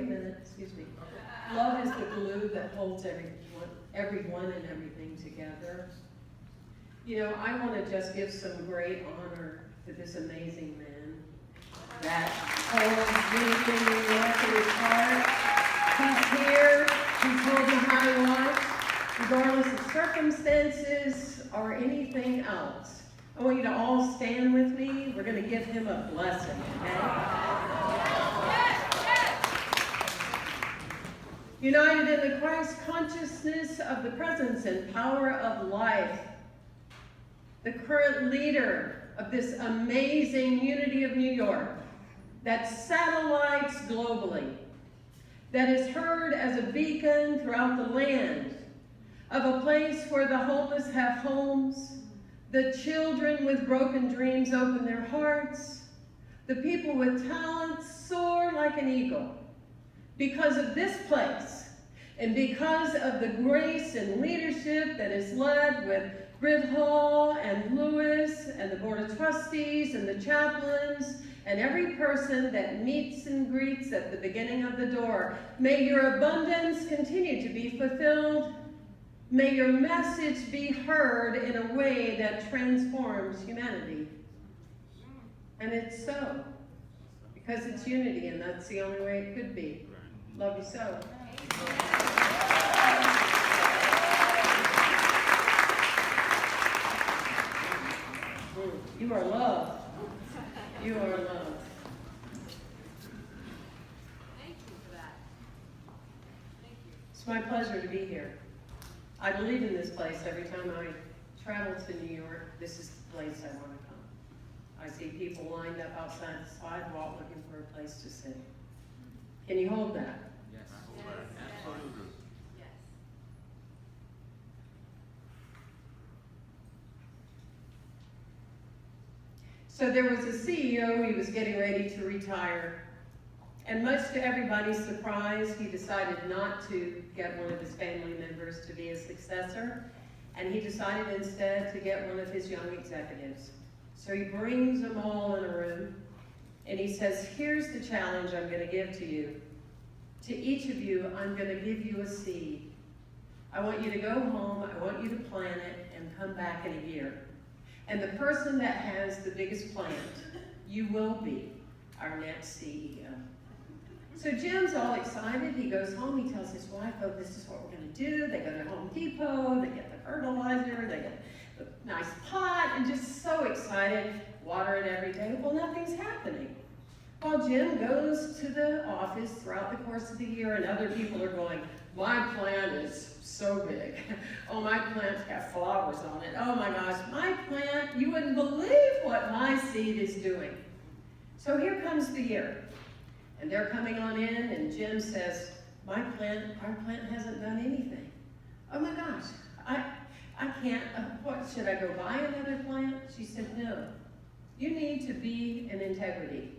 minute, excuse me. Love is the glue that holds everyone and everything together. You know, I want to just give some great honor to this amazing man that holds anything left in his heart. He's here, he's holding how he wants, regardless of circumstances or anything else. I want you to all stand with me. We're going to give him a blessing, okay? United in the Christ consciousness of the presence and power of life, the current leader of this amazing Unity of New York that satellites globally, that is heard as a beacon throughout the land, of a place where the homeless have homes, the children with broken dreams open their hearts, the people with talents soar like an eagle. Because of this place, and because of the grace and leadership that is led with Britt Hall and Lewis and the Board of Trustees and the chaplains and every person that meets and greets at the beginning of the door, may your abundance continue to be fulfilled. May your message be heard in a way that transforms humanity. And it's so, because it's unity, and that's the only way it could be. Love you so. You are loved. You are loved. Thank you for that. Thank you. It's my pleasure to be here. I believe in this place. Every time I travel to New York, this is the place I want to come. I see people lined up outside the sidewalk looking for a place to sit. Can you hold that? Yes. Yes. Absolutely. Yes. So there was a CEO, he was getting ready to retire. And much to everybody's surprise, he decided not to get one of his family members to be his successor. And he decided instead to get one of his young executives. So he brings them all in a room. And he says, here's the challenge I'm going to give to you. To each of you, I'm going to give you a seed. I want you to go home, I want you to plant it, and come back in a year. And the person that has the biggest plant, you will be our next CEO. So Jim's all excited. He goes home, he tells his wife, oh, this is what we're going to do. They go to Home Depot, they get the fertilizer, they get the nice pot, and just so excited, water it every day. Well, nothing's happening. While Jim goes to the office throughout the course of the year, and other people are going, my plant is so big. Oh, my plant's got flowers on it. Oh my gosh, my plant, you wouldn't believe what my seed is doing. So here comes the year. And they're coming on in, and Jim says, our plant hasn't done anything. Oh my gosh, I can't, what, should I go buy another plant? She said, no, you need to be in integrity.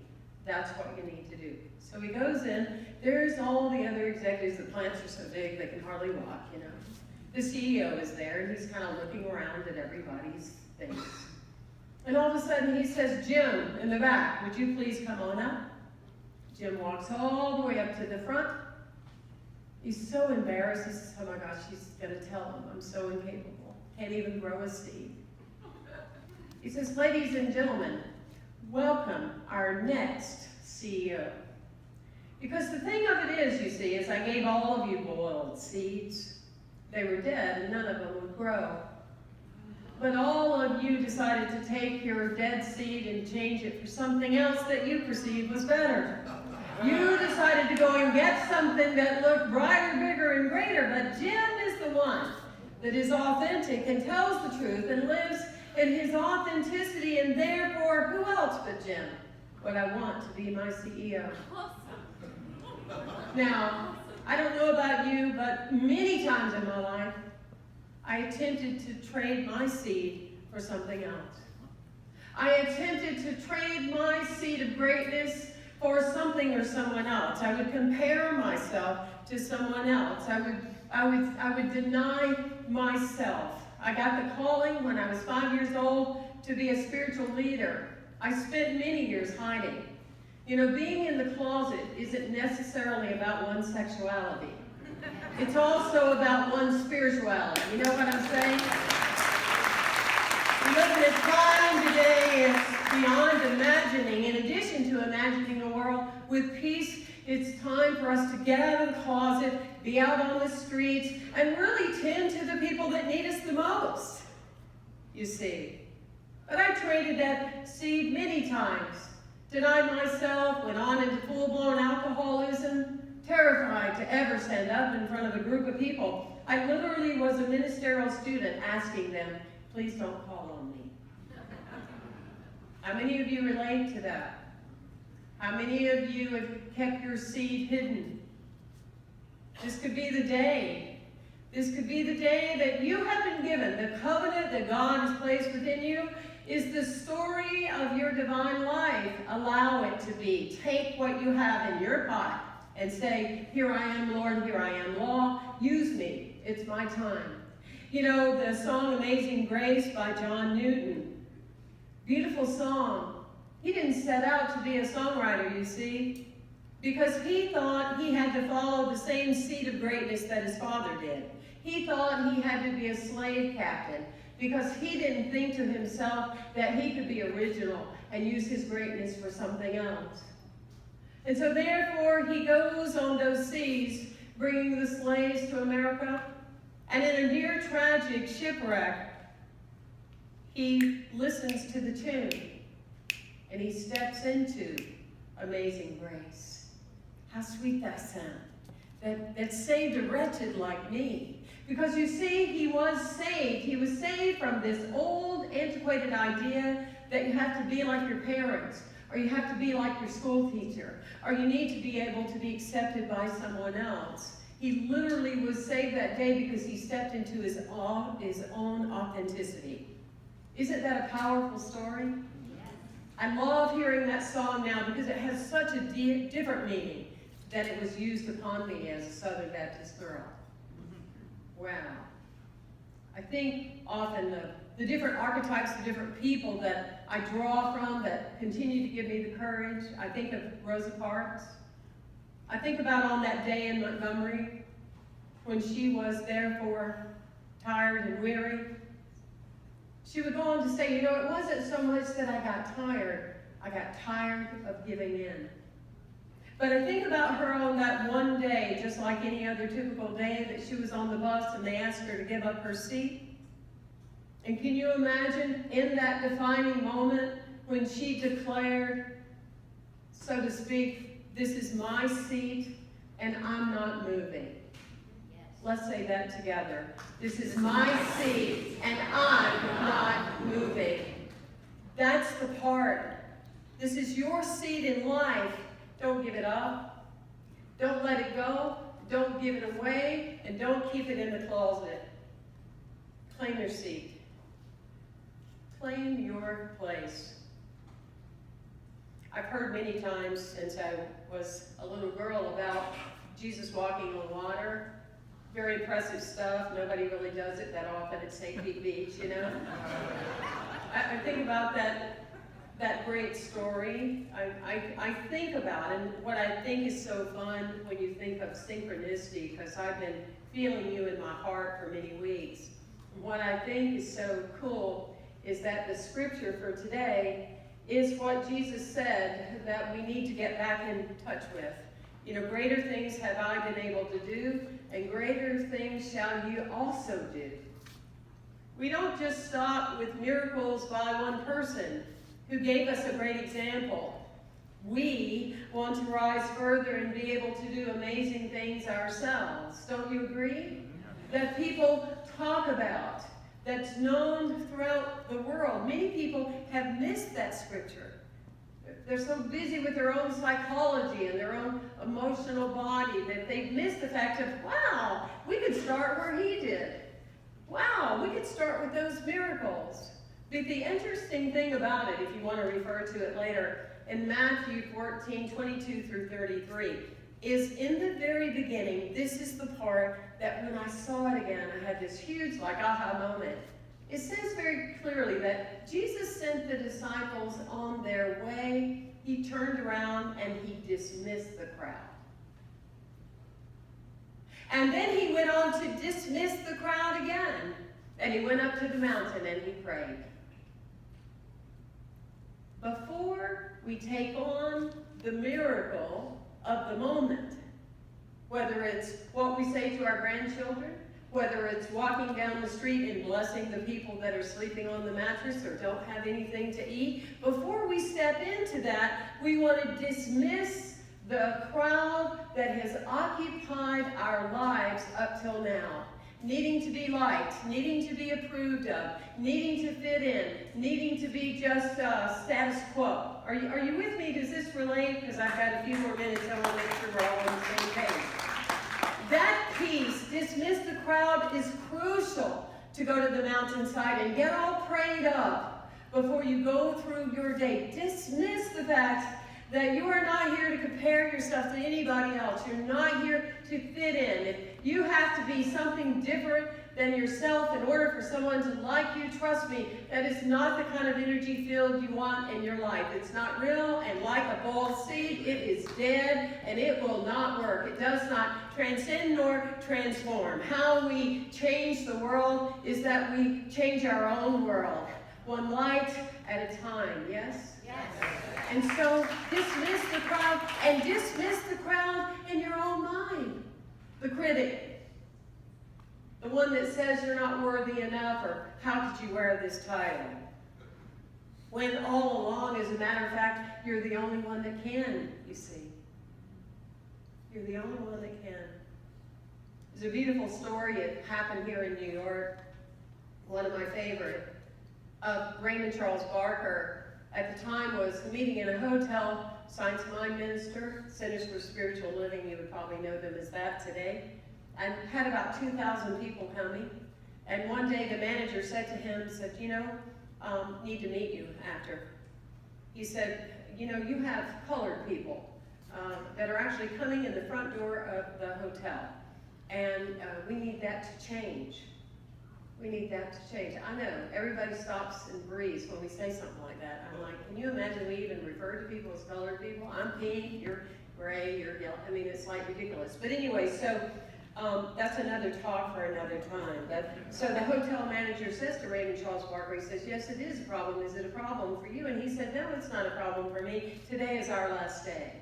That's what you need to do. So he goes in, there's all the other executives, the plants are so big they can hardly walk, you know. The CEO is there, and he's kind of looking around at everybody's face. And all of a sudden he says, Jim, in the back, would you please come on up? Jim walks all the way up to the front. He's so embarrassed. He says, oh my gosh, she's going to tell him I'm so incapable. Can't even grow a seed. He says, ladies and gentlemen, welcome our next CEO. Because the thing of it is, you see, is I gave all of you boiled seeds. They were dead and none of them would grow. But all of you decided to take your dead seed and change it for something else that you perceived was better. You decided to go and get something that looked brighter, bigger, and greater, but Jim is the one that is authentic and tells the truth and lives in his authenticity, and therefore, who else but Jim would I want to be my CEO? Now, I don't know about you, but many times in my life, I attempted to trade my seed for something else. I attempted to trade my seed of greatness for something or someone else. I would compare myself to someone else. I would deny myself. I got the calling when I was 5 years old to be a spiritual leader. I spent many years hiding. You know, being in the closet isn't necessarily about one's sexuality. It's also about one's spirituality. You know what I'm saying? We live in a time today, it's beyond imagining. In addition to imagining a world with peace, it's time for us to get out of the closet, be out on the streets, and really tend to the people that need us the most, you see. But I traded that seed many times. Denied myself, went on into full-blown alcoholism, terrified to ever stand up in front of a group of people. I literally was a ministerial student asking them, please don't call on me. How many of you relate to that? How many of you have kept your seed hidden? This could be the day. This could be the day that you have been given. The covenant that God has placed within you is the story of your divine life. Allow it to be. Take what you have in your pot and say, here I am, Lord, here I am, law. Use me. It's my time. You know, the song Amazing Grace by John Newton. Beautiful song. He didn't set out to be a songwriter, you see, because he thought he had to follow the same seed of greatness that his father did. He thought he had to be a slave captain because he didn't think to himself that he could be original and use his greatness for something else. And so therefore he goes on those seas, bringing the slaves to America, and in a near tragic shipwreck, he listens to the tune. And he steps into Amazing Grace. How sweet that sound. That saved a wretched like me. Because you see, he was saved. He was saved from this old, antiquated idea that you have to be like your parents, or you have to be like your school teacher, or you need to be able to be accepted by someone else. He literally was saved that day because he stepped into his own authenticity. Isn't that a powerful story? I love hearing that song now because it has such a different meaning than it was used upon me as a Southern Baptist girl. Wow. I think often the different archetypes, the different people that I draw from that continue to give me the courage. I think of Rosa Parks. I think about on that day in Montgomery when she was therefore tired and weary. She would go on to say, you know, it wasn't so much that I got tired of giving in. But I think about her on that one day, just like any other typical day, that she was on the bus and they asked her to give up her seat. And can you imagine in that defining moment when she declared, so to speak, this is my seat and I'm not moving. Let's say that together. This is my seat, and I'm not moving. That's the part. This is your seat in life. Don't give it up. Don't let it go. Don't give it away, and don't keep it in the closet. Claim your seat. Claim your place. I've heard many times since I was a little girl about Jesus walking on water. Very impressive stuff. Nobody really does it that often at St. Pete Beach, you know. I think about that great story. I think about, and what I think is so fun when you think of synchronicity, because I've been feeling you in my heart for many weeks. What I think is so cool is that the scripture for today is what Jesus said that we need to get back in touch with. You know, greater things have I been able to do, and greater things shall you also do. We don't just stop with miracles by one person who gave us a great example. We want to rise further and be able to do amazing things ourselves. Don't you agree? That people talk about, that's known throughout the world. Many people have missed that scripture. They're so busy with their own psychology and their own emotional body that they've missed the fact of, wow, we could start where he did. Wow, we could start with those miracles. But the interesting thing about it, if you want to refer to it later, in Matthew 14, 22 through 33, is in the very beginning, this is the part that when I saw it again, I had this huge aha moment. It says very clearly that Jesus sent the disciples on their way. he turned around and he dismissed the crowd. And then he went on to dismiss the crowd again. And he went up to the mountain and he prayed. Before we take on the miracle of the moment, whether it's what we say to our grandchildren, whether it's walking down the street and blessing the people that are sleeping on the mattress or don't have anything to eat, before we step into that, we want to dismiss the crowd that has occupied our lives up till now. Needing to be liked, needing to be approved of, needing to fit in, needing to be just status quo. Are you with me? Does this relate? Because I've got a few more minutes. I want to make sure we're all on the same page. That piece, dismiss the crowd, is crucial to go to the mountainside and get all prayed up before you go through your day. Dismiss the fact that you are not here to compare yourself to anybody else. You're not here to fit in. If you have to be something different than yourself in order for someone to like you, trust me, that is not the kind of energy field you want in your life. It's not real, and like a ball seed, it is dead, and it will not work. It does not transcend nor transform. How we change the world is that we change our own world, one light at a time, yes? Yes. And so dismiss the crowd, and dismiss the crowd in your own mind. The critic, the one that says you're not worthy enough, or how could you wear this title? When all along, as a matter of fact, you're the only one that can, you see. You're the only one that can. There's a beautiful story. It happened here in New York. One of my favorite. Raymond Charles Barker, at the time, was meeting in a hotel, Science Mind Minister, Centers for Spiritual Living, you would probably know them as that today, and had about 2,000 people coming. And one day the manager said to him, need to meet you after. He said, you have colored people that are actually coming in the front door of the hotel, and we need that to change. We need that to change. I know, everybody stops and breathes when we say something like that. I'm like, can you imagine we even refer to people as colored people? I'm pink, you're gray, you're yellow. I mean, it's like ridiculous. But anyway, so that's another talk for another time. So the hotel manager says to Raymond Charles Barker, he says, yes, it is a problem. Is it a problem for you? And he said, no, it's not a problem for me. Today is our last day.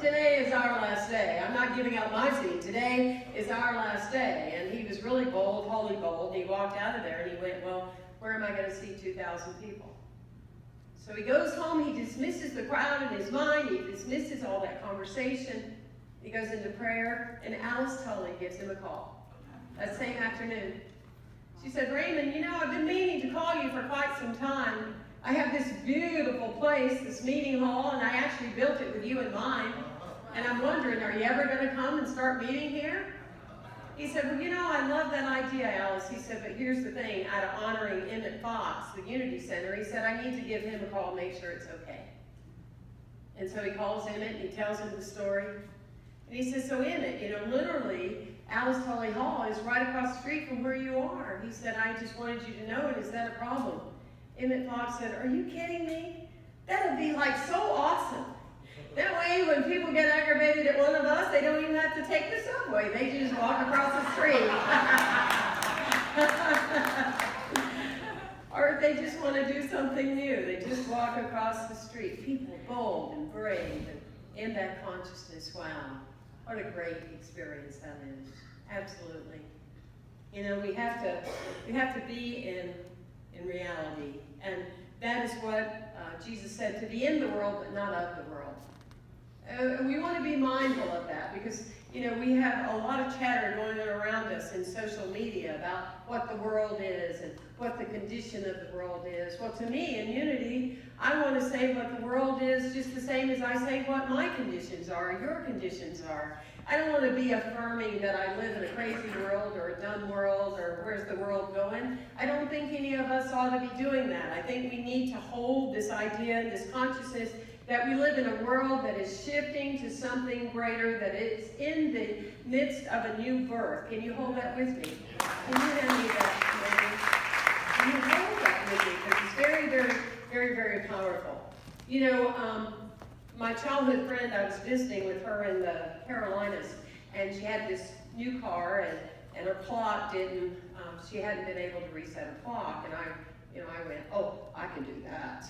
Today is our last day. I'm not giving up my seat. Today is our last day. And he was really bold, holy bold. He walked out of there and he went, well, where am I going to see 2,000 people? So he goes home, he dismisses the crowd in his mind, he dismisses all that conversation. He goes into prayer, and Alice Tully gives him a call that same afternoon. She said, Raymond, I've been meaning to call you for quite some time. I have this beautiful place, this meeting hall, and I actually built it with you in mind. And I'm wondering, are you ever going to come and start meeting here? He said, well, I love that idea, Alice. He said, but here's the thing, out of honoring Emmett Fox, the Unity Center, he said, I need to give him a call, make sure it's okay. And so he calls Emmett and he tells him the story. And he says, so Emmett, literally, Alice Tully Hall is right across the street from where you are. He said, I just wanted you to know it. Is that a problem? Emmett Fox said, are you kidding me? That would be like so awesome. That way, when people get aggravated at one of us, they don't even have to take the subway. They just walk across the street. Or if they just want to do something new, they just walk across the street. People bold and brave and in that consciousness. Wow, what a great experience that is. Absolutely. We have to be in reality, and that is what Jesus said, to be in the world but not of the world. We want to be mindful of that because, we have a lot of chatter going on around us in social media about what the world is and what the condition of the world is. Well, to me, in Unity, I want to say what the world is just the same as I say what my conditions are, your conditions are. I don't want to be affirming that I live in a crazy world or a dumb world or where's the world going. I don't think any of us ought to be doing that. I think we need to hold this idea, this consciousness that we live in a world that is shifting to something greater, that it's in the midst of a new birth. Can you hold that with me? Can you hand me that, maybe? Can you hold that with me? Because it's very, very, very, very powerful. You know, my childhood friend, I was visiting with her in the Carolinas, and she had this new car, and her clock didn't, she hadn't been able to reset her clock, and I went, oh, I can do that.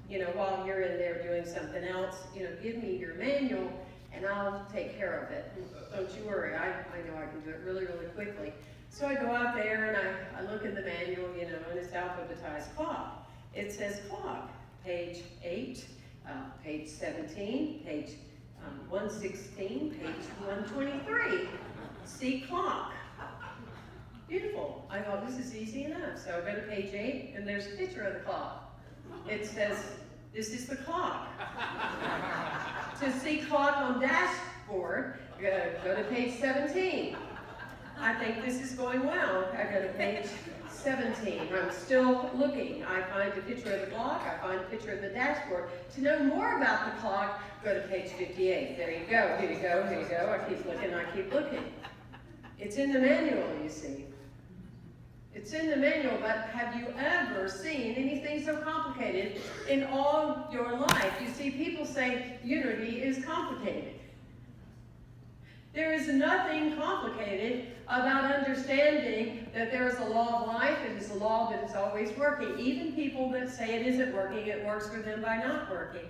You know, while you're in there doing something else, give me your manual, and I'll take care of it. Don't you worry, I know I can do it really, really quickly. So I go out there, and I look in the manual, and it's alphabetized clock. It says clock, page 8, page 17, page 116, page 123. See clock. Beautiful. I thought this is easy enough. So I go to page 8, and there's a picture of the clock. It says, this is the clock. To see clock on dashboard, go to page 17. I think this is going well. I go to page 17. I'm still looking. I find a picture of the clock. I find a picture of the dashboard. To know more about the clock, go to page 58. There you go. Here you go. Here you go. I keep looking. I keep looking. It's in the manual, you see. It's in the manual, but have you ever seen anything so complicated in all your life? You see, people say unity is complicated. There is nothing complicated about understanding that there is a law of life. It is a law that is always working. Even people that say it isn't working, it works for them by not working.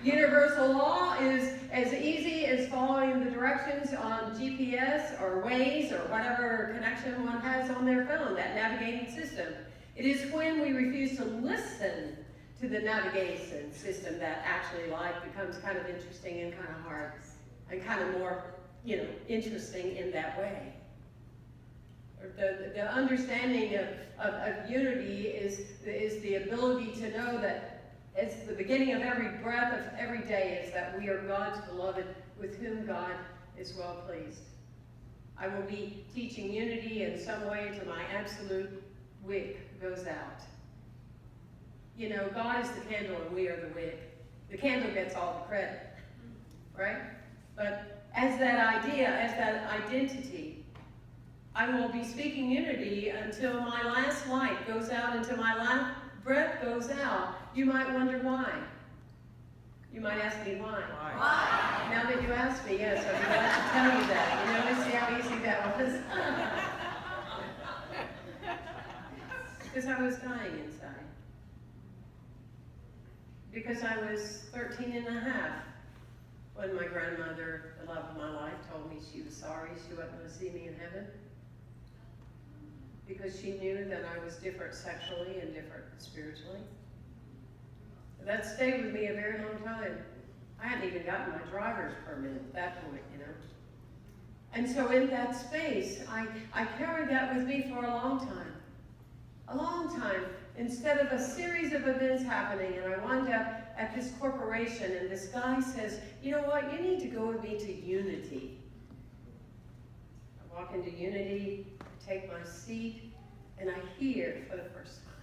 Universal law is as easy as following the directions on GPS or Waze or whatever connection one has on their phone, that navigating system. It is when we refuse to listen to the navigation system that actually life becomes kind of interesting and kind of hard and kind of more, interesting in that way. The understanding of unity is the ability to know that it's the beginning of every breath of every day is that we are God's beloved with whom God is well pleased. I will be teaching unity in some way till my absolute wick goes out. God is the candle and we are the wick. The candle gets all the credit, right? But as that idea, as that identity, I will be speaking unity until my last light goes out, until my last breath goes out. You might wonder why. You might ask me why. Why? Now that you asked me, yes, I'd be glad to tell you that. See how easy that was? Because I was dying inside. Because I was 13 and a half when my grandmother, the love of my life, told me she was sorry she wasn't going to see me in heaven. Because she knew that I was different sexually and different spiritually. That stayed with me a very long time. I hadn't even gotten my driver's permit at that point, And so in that space, I carried that with me for a long time. A long time. Instead of a series of events happening, and I wound up at this corporation, and this guy says, you know what, you need to go with me to Unity. I walk into Unity, I take my seat, and I hear for the first time,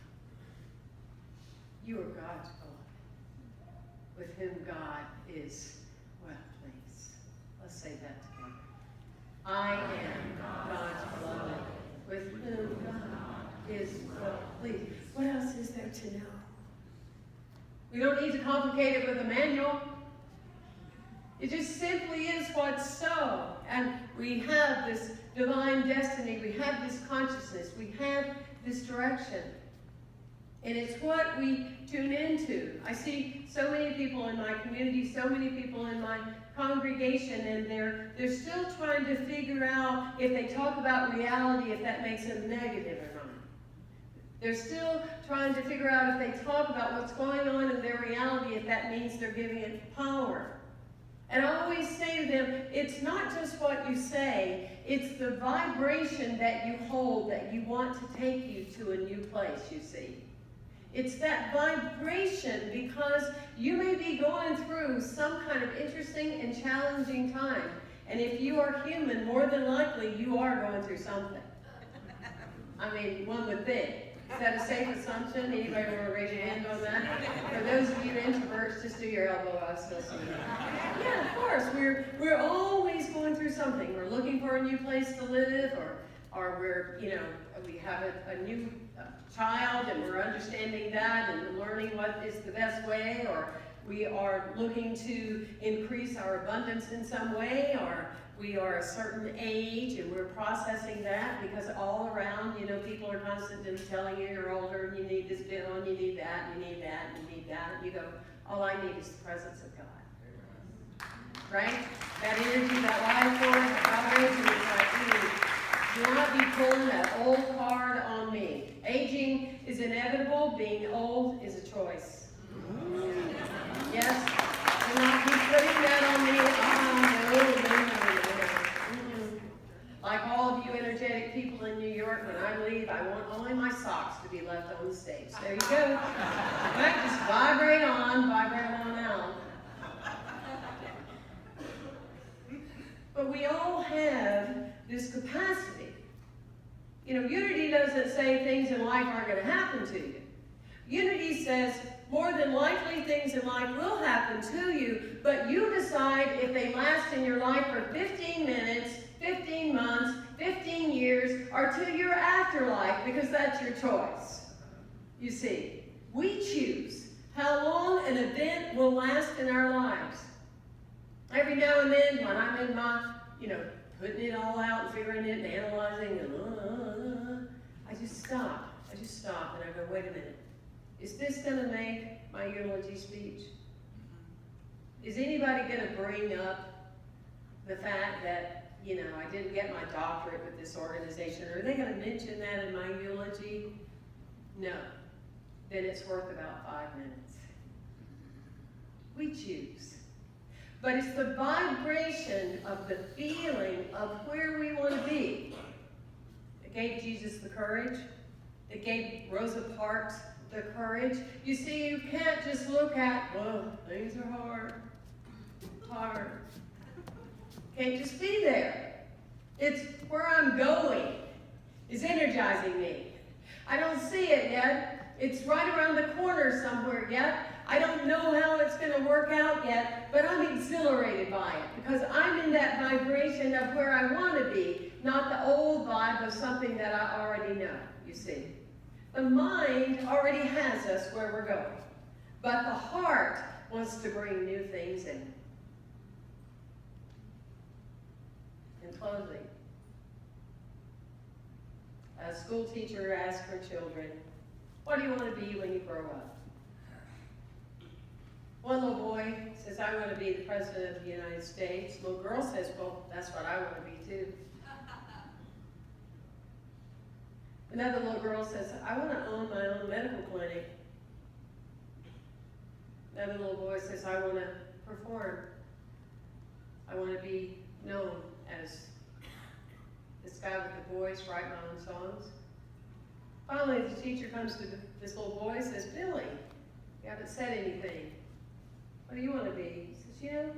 you are God's beloved, with whom God is well pleased. Let's say that together. I am God's beloved, with whom God is well pleased. What else is there to know? We don't need to complicate it with a manual. It just simply is what's so. And we have this divine destiny. We have this consciousness. We have this direction. And it's what we tune into. I see so many people in my community, so many people in my congregation, and they're still trying to figure out if they talk about reality, if that makes them negative or not. They're still trying to figure out if they talk about what's going on in their reality, if that means they're giving it power. And I always say to them, it's not just what you say, it's the vibration that you hold that you want to take you to a new place, you see. It's that vibration, because you may be going through some kind of interesting and challenging time. And if you are human, more than likely you are going through something. I mean, one would think. Is that a safe assumption? Anybody want to raise your hand on that? For those of you introverts, just do your elbow. I still see you. Yeah, of course. We're always going through something. We're looking for a new place to live, or or we're, we have a new child and we're understanding that and learning what is the best way, or we are looking to increase our abundance in some way, or we are a certain age and we're processing that, because all around, people are constantly telling you you're older and you need this bill and you need that and you need that and you need that. And you go, all I need is the presence of God. Right? That energy, that life force, that vibration is like, do not be pulling that old card on me. Aging is inevitable. Being old is a choice. Yes? Do not be putting that on me. No. Like all of you energetic people in New York, when I leave, I want only my socks to be left on the stage. There you go. Right? Just vibrate on out. But we all have this capacity. Unity doesn't say things in life aren't going to happen to you. Unity says more than likely things in life will happen to you, but you decide if they last in your life for 15 minutes, 15 months, 15 years, or to your afterlife, because that's your choice. You see, we choose how long an event will last in our lives. Every now and then, when I'm in my, putting it all out and figuring it and analyzing, and I just stop. I just stop and I go, wait a minute. Is this going to make my eulogy speech? Is anybody going to bring up the fact that, I didn't get my doctorate with this organization? Are they going to mention that in my eulogy? No. Then it's worth about 5 minutes. We choose. But it's the vibration of the feeling of where we want to be that gave Jesus the courage, that gave Rosa Parks the courage. You see, you can't just look at, well, things are hard. Can't just be there. It's where I'm going is energizing me. I don't see it yet. It's right around the corner somewhere yet. I don't know how it's going to work out yet, but I'm exhilarated by it because I'm in that vibration of where I want to be, not the old vibe of something that I already know, you see. The mind already has us where we're going, but the heart wants to bring new things in. In closing, a school teacher asked her children, what do you want to be when you grow up? One little boy says, I want to be the President of the United States. Little girl says, well, that's what I want to be too. Another little girl says, I want to own my own medical clinic. Another little boy says, I want to perform. I want to be known as this guy with the voice, write my own songs. Finally, the teacher comes to this little boy and says, Billy, you haven't said anything. What do you want to be? He says,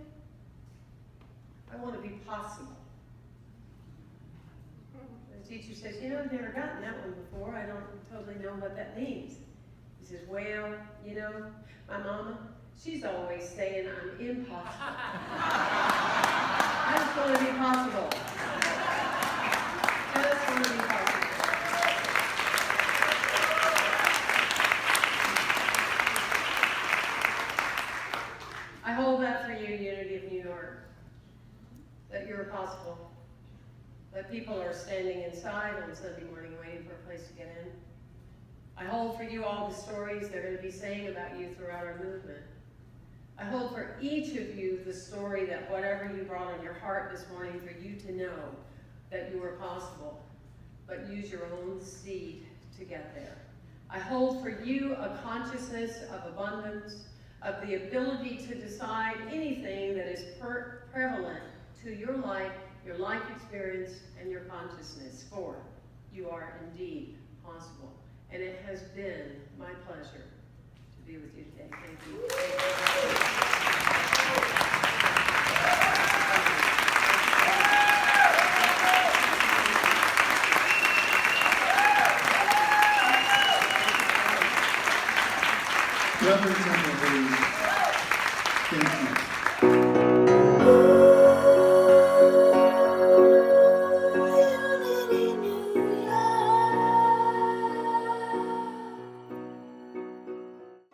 I want to be possible. The teacher says, I've never gotten that one before. I don't totally know what that means. He says, well, my mama, she's always saying I'm impossible. I just want to be possible. I just want to be possible. I hold that for you, Unity of New York, that you're possible, that people are standing inside on Sunday morning waiting for a place to get in. I hold for you all the stories they're going to be saying about you throughout our movement. I hold for each of you the story that whatever you brought on your heart this morning, for you to know that you are possible, but use your own seed to get there. I hold for you a consciousness of abundance, of the ability to decide anything that is prevalent to your life experience, and your consciousness, for you are indeed possible. And it has been my pleasure to be with you today. Thank you. Reverend Temple, please. Thank you.